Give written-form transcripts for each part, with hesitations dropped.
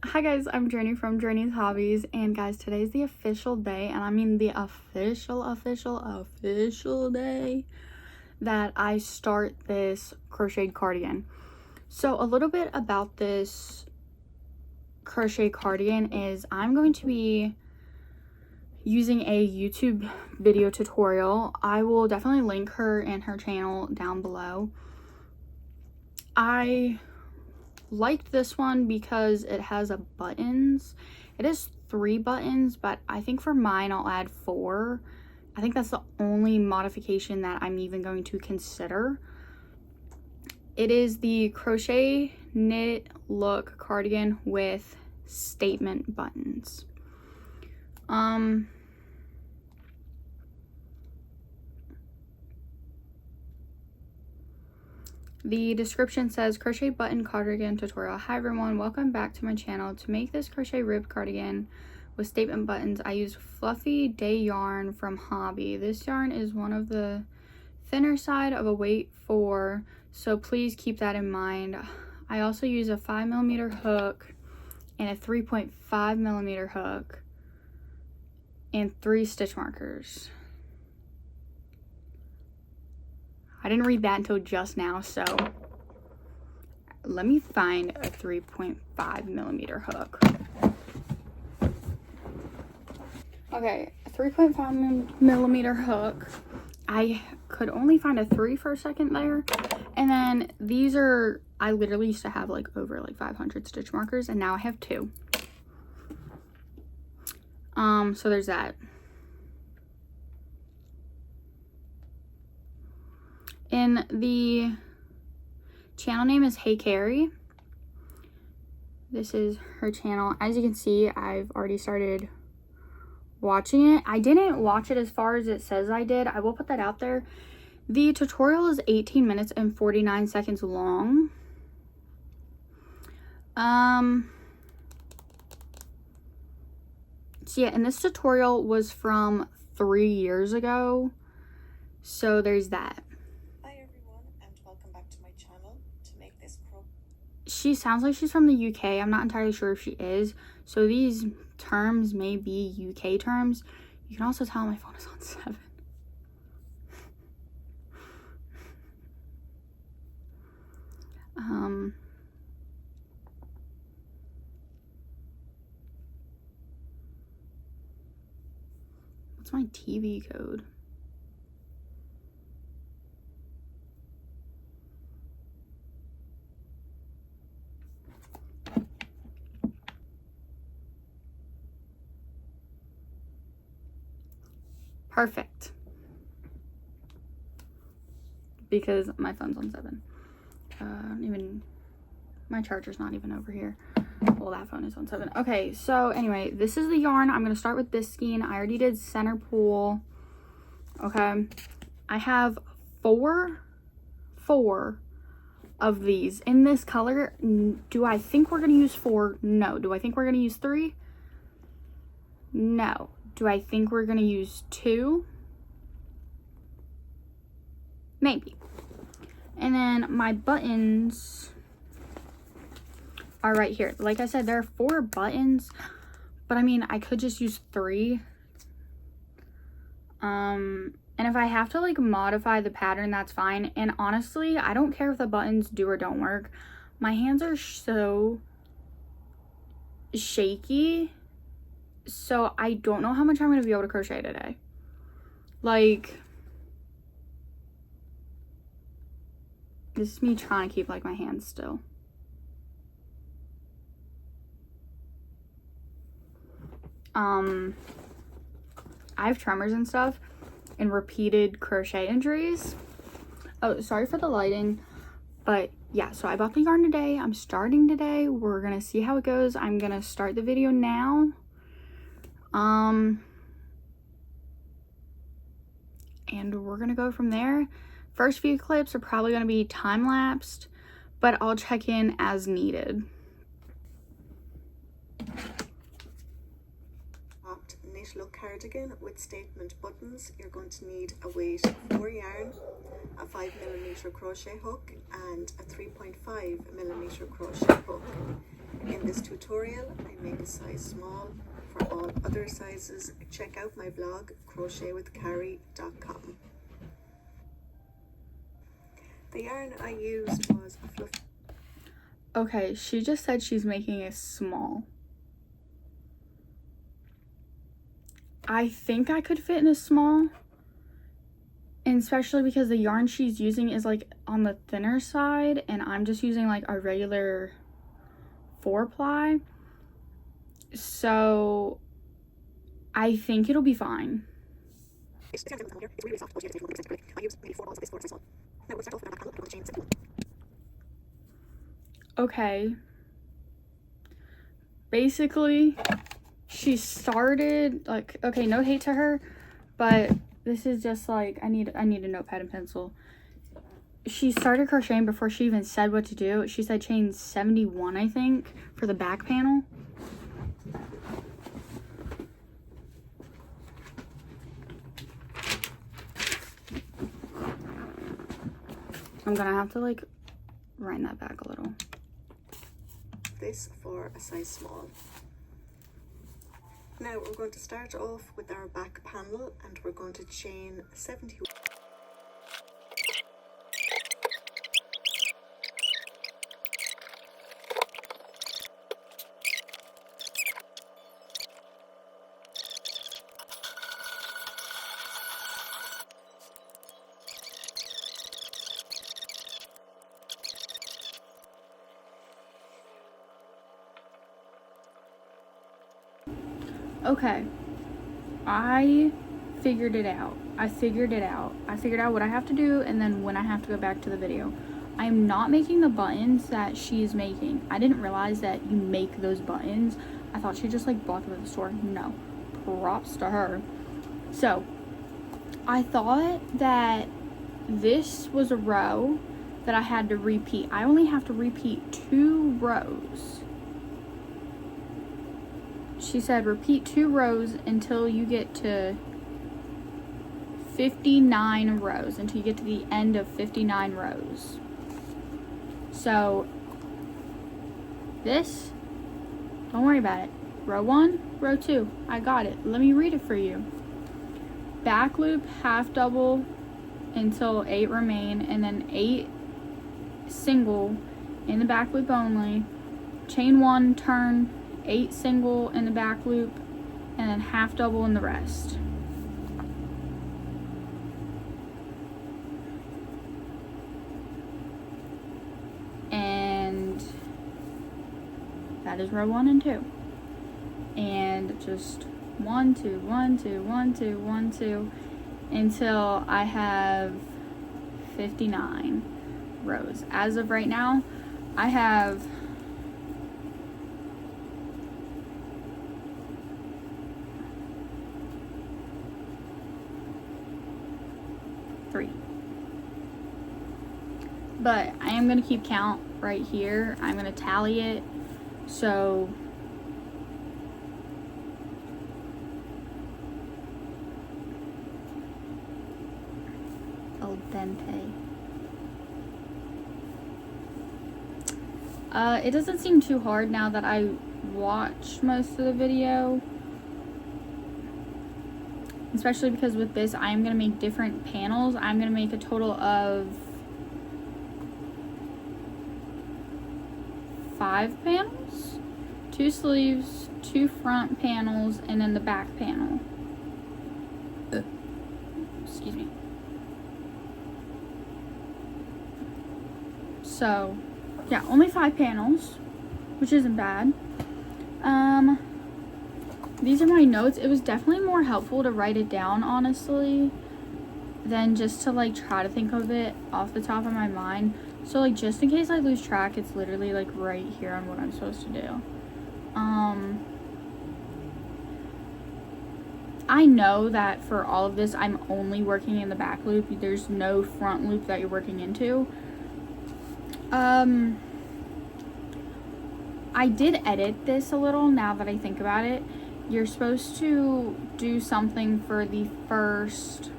Hi guys, I'm Journey from Journey's Hobbies, and guys, today's the official day, and I mean the official day that I start this crocheted cardigan. So a little bit about this crochet cardigan is I'm going to be using a YouTube video tutorial. I will definitely link her and her channel down below. I liked this one because it has buttons. It is 3 buttons, but I think for mine I'll add 4. I think that's the only modification that I'm even going to consider. It is the crochet knit look cardigan with statement buttons. The description says crochet button cardigan tutorial. Hi everyone, welcome back to my channel. To make this crochet ribbed cardigan with statement buttons, I used fluffy day yarn from Hobby. This yarn is one of the thinner side of a weight 4, so please keep that in mind. I also use a 5mm hook and a 3.5mm hook and 3 stitch markers. I didn't read that until just now, so let me find a 3.5mm hook. Okay, a 3.5mm hook. I could only find a 3 for a second there. And then these are, I literally used to have like over 500 stitch markers, and now I have 2. So there's that. And the channel name is Hey Carrie. This is her channel. As you can see, I've already started watching it. I didn't watch it as far as it says I did. I will put that out there. The tutorial is 18 minutes and 49 seconds long. So yeah, and this tutorial was from 3 years ago. So there's that. She sounds like she's from the UK. I'm not entirely sure if she is. So these terms may be UK terms. You can also tell my phone is on 7. What's my TV code? Perfect. Because my phone's on 7. My charger's not even over here. Well, that phone is on 7. Okay, so anyway, this is the yarn. I'm gonna start with this skein. I already did center pull. Okay, I have four of these in this color. Do I think we're gonna use 4? No. Do I think we're gonna use 3? No. Do I think we're gonna use 2? Maybe. And then my buttons are right here. Like I said, there are 4 buttons, but I mean, I could just use 3. And if I have to modify the pattern, that's fine. And honestly, I don't care if the buttons do or don't work. My hands are so shaky, so I don't know how much I'm going to be able to crochet today. This is me trying to keep my hands still. I have tremors and stuff and repeated crochet injuries. Oh, sorry for the lighting, but yeah, so I bought the yarn today. I'm starting today. We're gonna see how it goes. I'm gonna start the video now. And we're gonna go from there. First few clips are probably gonna be time-lapsed, but I'll check in as needed. Knit look cardigan with statement buttons. You're going to need a weight of 4 yarn, a 5mm crochet hook and a 3.5mm crochet hook. In this tutorial, I make a size small. For all other sizes, check out my blog, crochetwithcarrie.com. The yarn I used was a fluffy. Okay, she just said she's making a small. I think I could fit in a small, and especially because the yarn she's using is like on the thinner side, and I'm just using like a regular 4-ply. So I think it'll be fine. It's really soft. I use maybe 4 balls of this for size 1. Now we'll start off with our back panel. I'm going to chain 7. Okay. Basically, she started like, okay, no hate to her, but this is just like I need a notepad and pencil. She started crocheting before she even said what to do. She said chain 71, I think, for the back panel. I'm gonna have to like wind that back a little. This for a size small. Now we're going to start off with our back panel and we're going to chain 71. Okay, I figured it out. I figured out what I have to do and then when I have to go back to the video. I'm not making the buttons that she's making. I didn't realize that you make those buttons. I thought she just like bought them at the store. No, props to her. So I thought that this was a row that I had to repeat. I only have to repeat 2 rows. She said repeat 2 rows until you get to 59 rows, until you get to the end of 59 rows. So this, don't worry about it. Row 1, row 2, I got it. Let me read it for you. Back loop, half double until 8 remain, and then 8 single in the back loop only. Chain 1, turn, 8 single in the back loop, and then half double in the rest. And that is row 1 and 2. And just 1, 2, 1, 2, 1, 2, 1, 2 until I have 59 rows. As of right now, I have 3. But I am going to keep count right here. I'm going to tally it. So al dente. It doesn't seem too hard now that I watched most of the video. Especially because with this, I'm going to make different panels. I'm going to make a total of 5 panels. 2 sleeves, 2 front panels, and then the back panel. Excuse me. So, yeah, only 5 panels, which isn't bad. These are my notes. It was definitely more helpful to write it down, honestly, than just to like try to think of it off the top of my mind. So like just in case I lose track, it's literally like right here on what I'm supposed to do. I know that for all of this, I'm only working in the back loop. There's no front loop that you're working into. I did edit this a little now that I think about it. You're supposed to do something for the first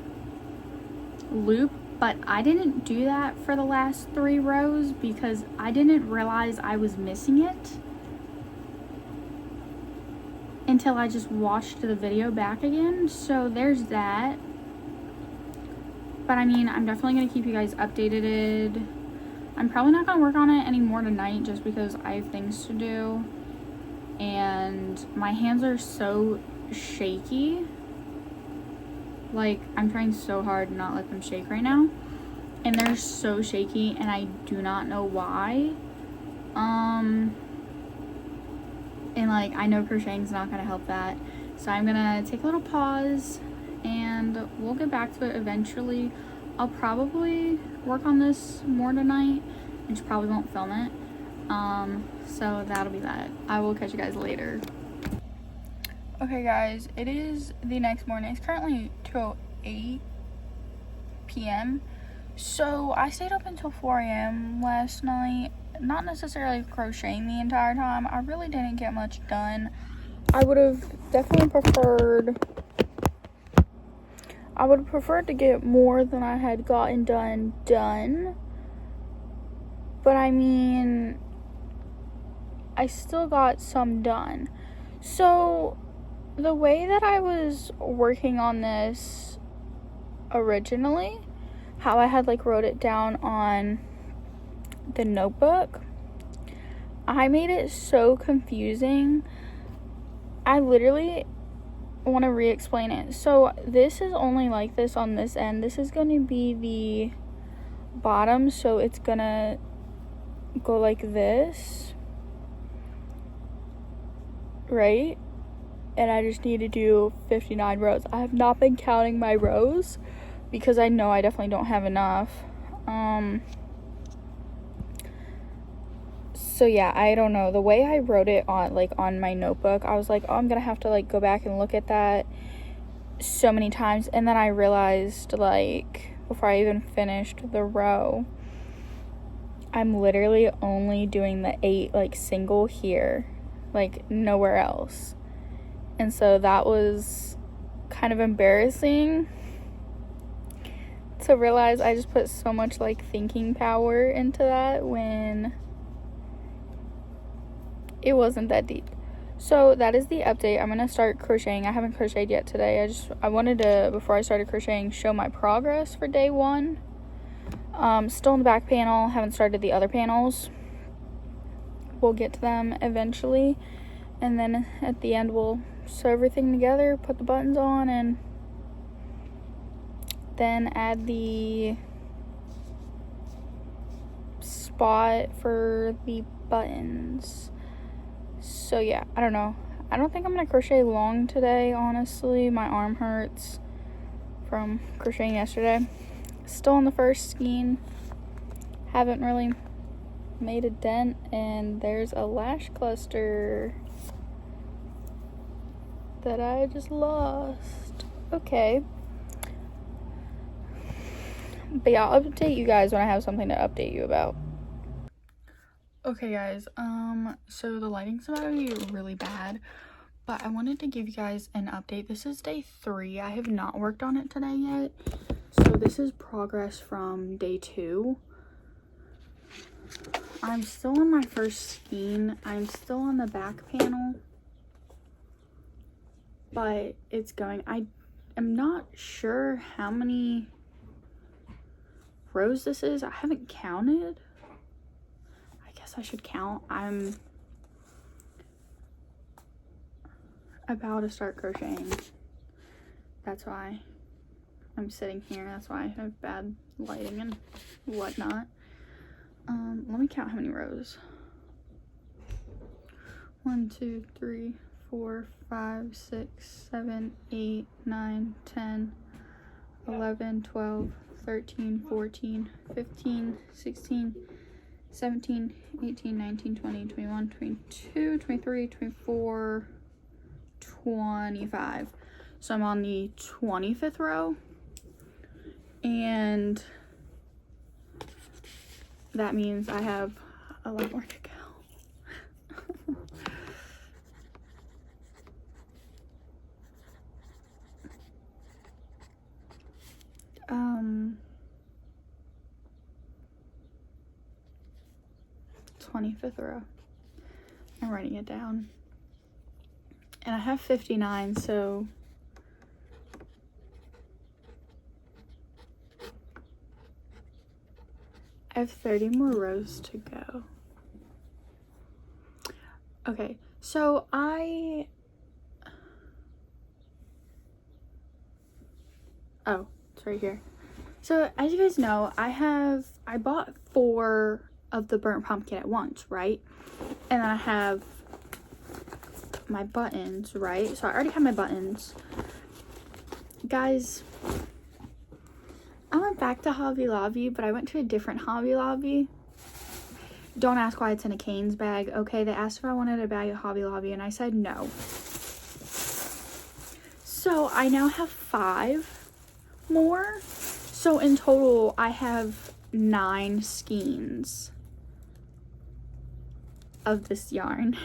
loop, but I didn't do that for the last 3 rows because I didn't realize I was missing it. until I just watched the video back again. So there's that. But I mean, I'm definitely going to keep you guys updated. I'm probably not going to work on it anymore tonight just because I have things to do. And my hands are so shaky. Like, I'm trying so hard to not let them shake right now. And they're so shaky and I do not know why. And like, I know crocheting's not going to help that. So I'm going to take a little pause and we'll get back to it eventually. I'll probably work on this more tonight. I just probably won't film it. So that'll be that. I will catch you guys later. Okay guys, it is the next morning. It's currently 2:08 p.m. So I stayed up until 4 a.m. last night. Not necessarily crocheting the entire time. I really didn't get much done. I would have definitely preferred to get more than I had gotten done. But I mean, I still got some done. So the way that I was working on this originally, how I had like wrote it down on the notebook, I made it so confusing. I literally want to re-explain it. So this is only like this on this end. This is going to be the bottom, so it's gonna go like this, right? And I just need to do 59 rows. I have not been counting my rows because I know I definitely don't have enough. So yeah, I don't know. The way I wrote it on my notebook, I was like, oh, I'm gonna have to like go back and look at that so many times. And then I realized, like, before I even finished the row, I'm literally only doing the 8 like single here, like nowhere else. And so that was kind of embarrassing to realize I just put so much like thinking power into that when it wasn't that deep. So that is the update. I'm gonna start crocheting. I haven't crocheted yet today. I wanted to, before I started crocheting, show my progress for day 1. Still in the back panel, haven't started the other panels. We'll get to them eventually, and then at the end we'll sew everything together, put the buttons on, and then add the spot for the buttons. So yeah, I don't know. I don't think I'm gonna crochet long today, honestly. My arm hurts from crocheting yesterday. Still on the first skein. Haven't really made a dent, and there's a lash cluster that I just lost. Okay. But yeah, I'll update you guys when I have something to update you about. Okay guys, so the lighting's about to be really bad, but I wanted to give you guys an update. This is day 3. I have not worked on it today yet. So this is progress from day 2. I'm still on my first skein. I'm still on the back panel, but it's going. I am not sure how many rows this is. I haven't counted. I guess I should count. I'm about to start crocheting. That's why I'm sitting here. That's why I have bad lighting and whatnot. Let me count how many rows. 1, 2, 3, 4, 5, 6, 7, 8, 9, 10, 11, 12, 13, 14, 15, 16, 17, 18, 19, 20, 21, 22, 23, 24, 25. So I'm on the 25th row, and that means I have a lot more to go. 25th row. I'm writing it down. And I have 59, so I have 30 more rows to go. Okay, so oh, it's right here. So as you guys know, I bought 4 of the burnt pumpkin at once, right? And then I have my buttons, right? So I already have my buttons. Guys, I went back to Hobby Lobby, but I went to a different Hobby Lobby. Don't ask why it's in a Cane's bag, okay? They asked if I wanted a bag at Hobby Lobby, and I said no. So I now have 5 more. So in total, I have 9 skeins of this yarn.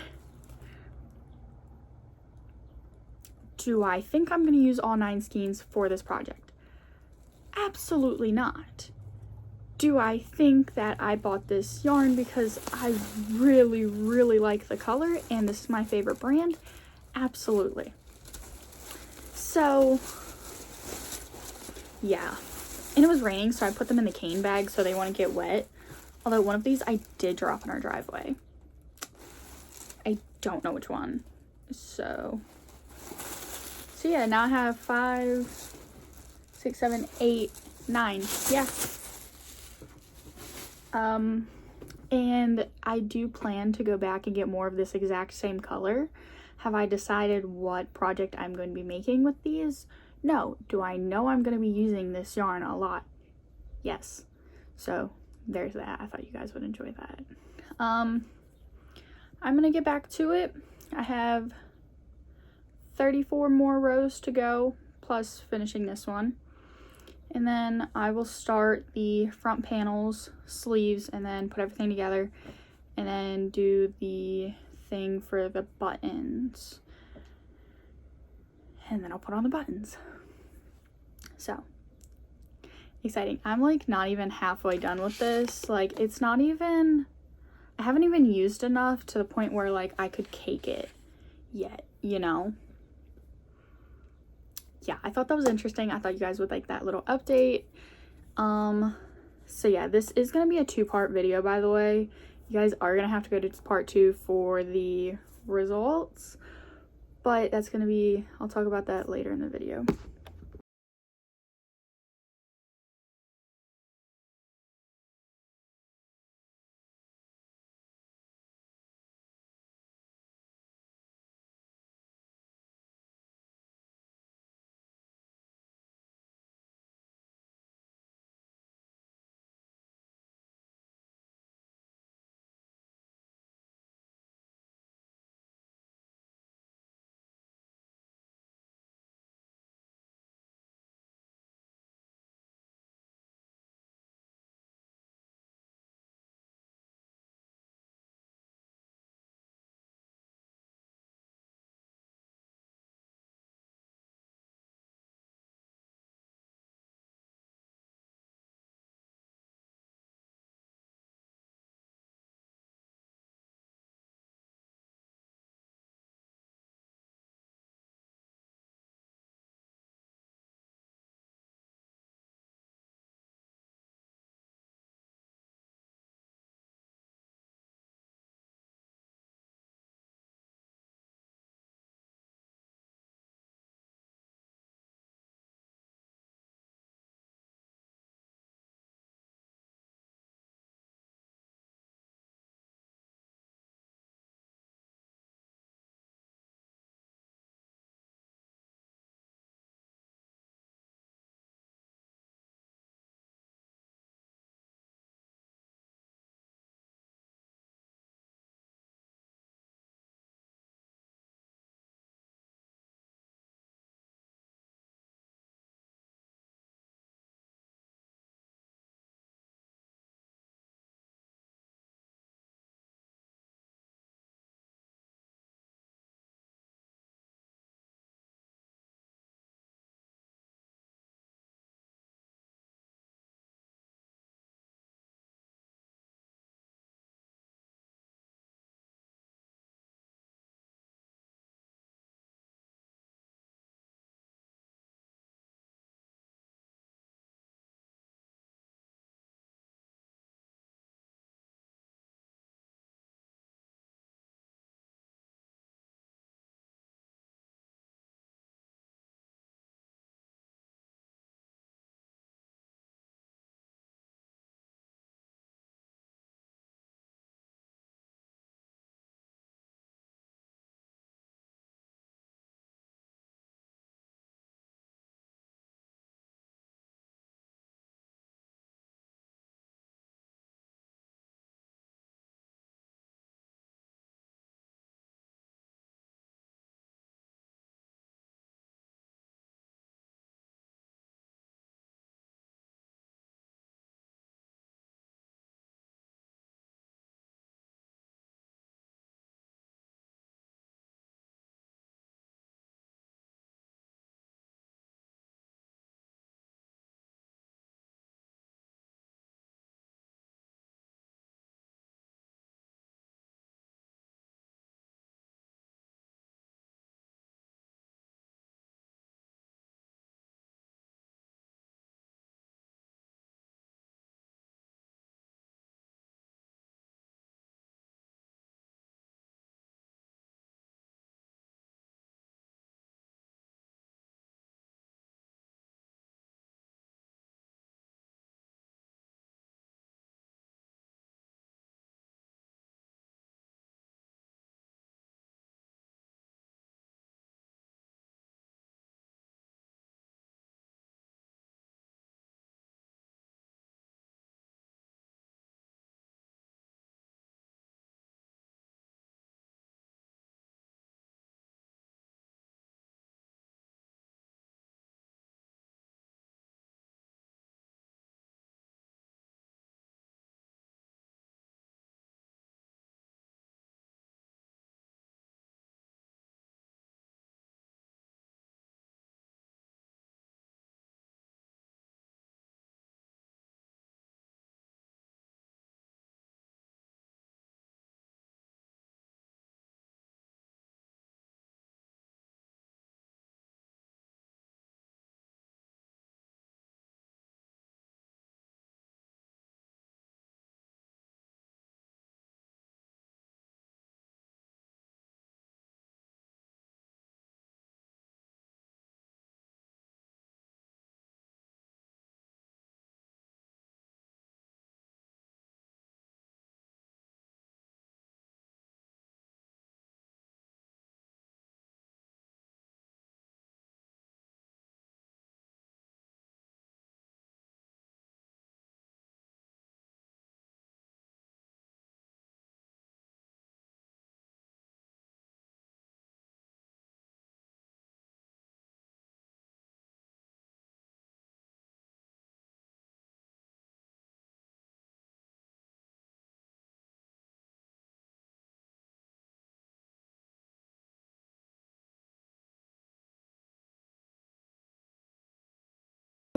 Do I think I'm going to use all 9 skeins for this project? Absolutely not. Do I think that I bought this yarn because I really, really like the color and this is my favorite brand? Absolutely. So, yeah. And it was raining, so I put them in the cane bag so they wouldn't get wet. Although one of these I did drop in our driveway. I don't know which one. So yeah, now I have 5, 6, 7, 8, 9. Yeah. And I do plan to go back and get more of this exact same color. Have I decided what project I'm going to be making with these? No. Do I know I'm going to be using this yarn a lot? Yes. So there's that. I thought you guys would enjoy that. I'm going to get back to it. I have 34 more rows to go, plus finishing this one. And then I will start the front panels, sleeves, and then put everything together. And then do the thing for the buttons. And then I'll put on the buttons. So, exciting. I'm like not even halfway done with this. Like it's not even, I haven't even used enough to the point where like I could cake it yet, you know? Yeah, I thought that was interesting. I thought you guys would like that little update. So yeah, this is gonna be a 2-part video, by the way. You guys are gonna have to go to part 2 for the results, but that's gonna be, I'll talk about that later in the video.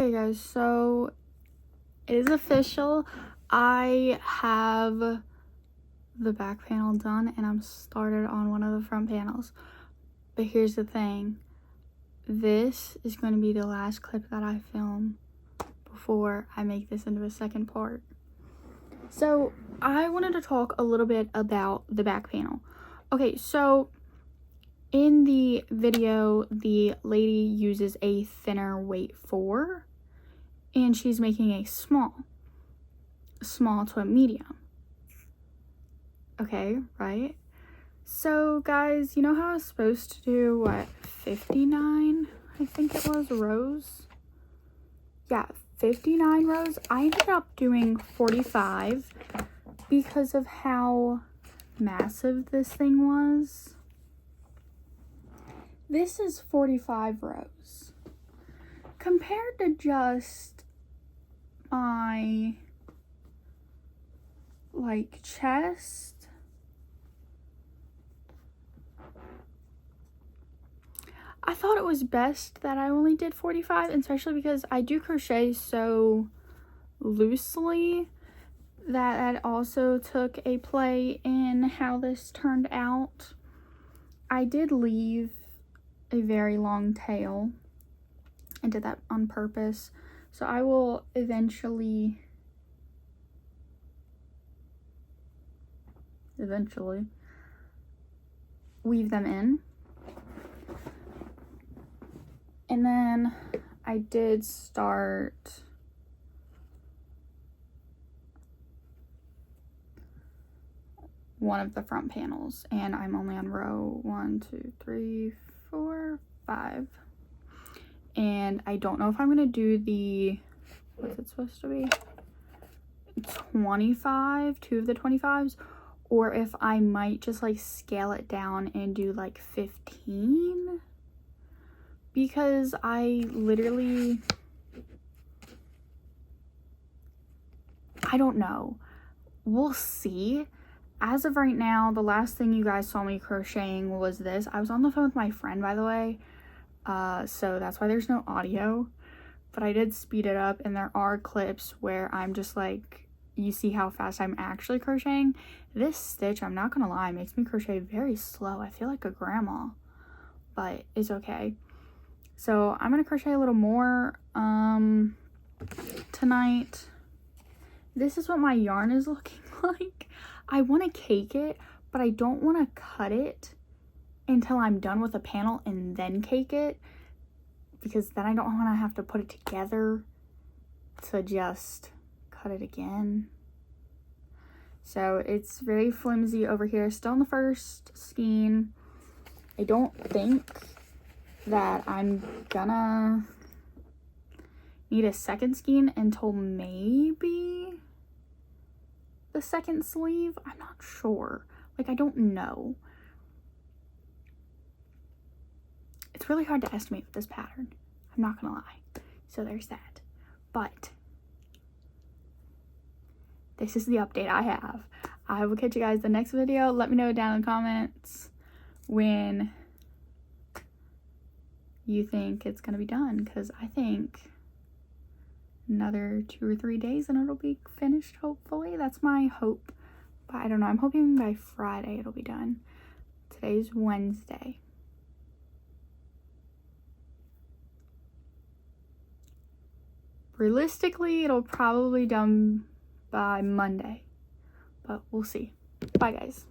Okay guys, so it is official. I have the back panel done and I'm started on one of the front panels. But here's the thing. This is going to be the last clip that I film before I make this into a second part. So I wanted to talk a little bit about the back panel. Okay, so in the video, the lady uses a thinner weight 4 and she's making a small to a medium. Okay, right? So guys, you know how I was supposed to do, what, 59, I think it was, rows? Yeah, 59 rows. I ended up doing 45 because of how massive this thing was. This is 45 rows. Compared to just my, like, chest, I thought it was best that I only did 45, especially because I do crochet so loosely that also took a play in how this turned out. I did leave a very long tail. I did that on purpose. So I will eventually weave them in. And then I did start one of the front panels and I'm only on row 1, 2, 3, 4, 5. And I don't know if I'm gonna do the, what's it supposed to be? 25, 2 of the 25s, or if I might just like scale it down and do like 15. Because I literally, I don't know. We'll see. As of right now, the last thing you guys saw me crocheting was this. I was on the phone with my friend, by the way. So that's why there's no audio. But I did speed it up and there are clips where I'm just like, you see how fast I'm actually crocheting. This stitch, I'm not gonna lie, makes me crochet very slow. I feel like a grandma, but it's okay. So I'm gonna crochet a little more tonight. This is what my yarn is looking like. I want to cake it, but I don't want to cut it until I'm done with a panel and then cake it, because then I don't want to have to put it together to just cut it again. So it's very flimsy over here, still in the first skein. I don't think that I'm gonna need a second skein until maybe the second sleeve. I'm not sure. Like, I don't know. It's really hard to estimate with this pattern. I'm not gonna lie. So there's that. But this is the update I have. I will catch you guys in the next video. Let me know down in the comments when you think it's gonna be done, because I think another 2 or 3 days and it'll be finished, hopefully. That's my hope, but I don't know. I'm hoping by Friday it'll be done. Today's Wednesday. Realistically, it'll probably be done by Monday, but we'll see. Bye guys.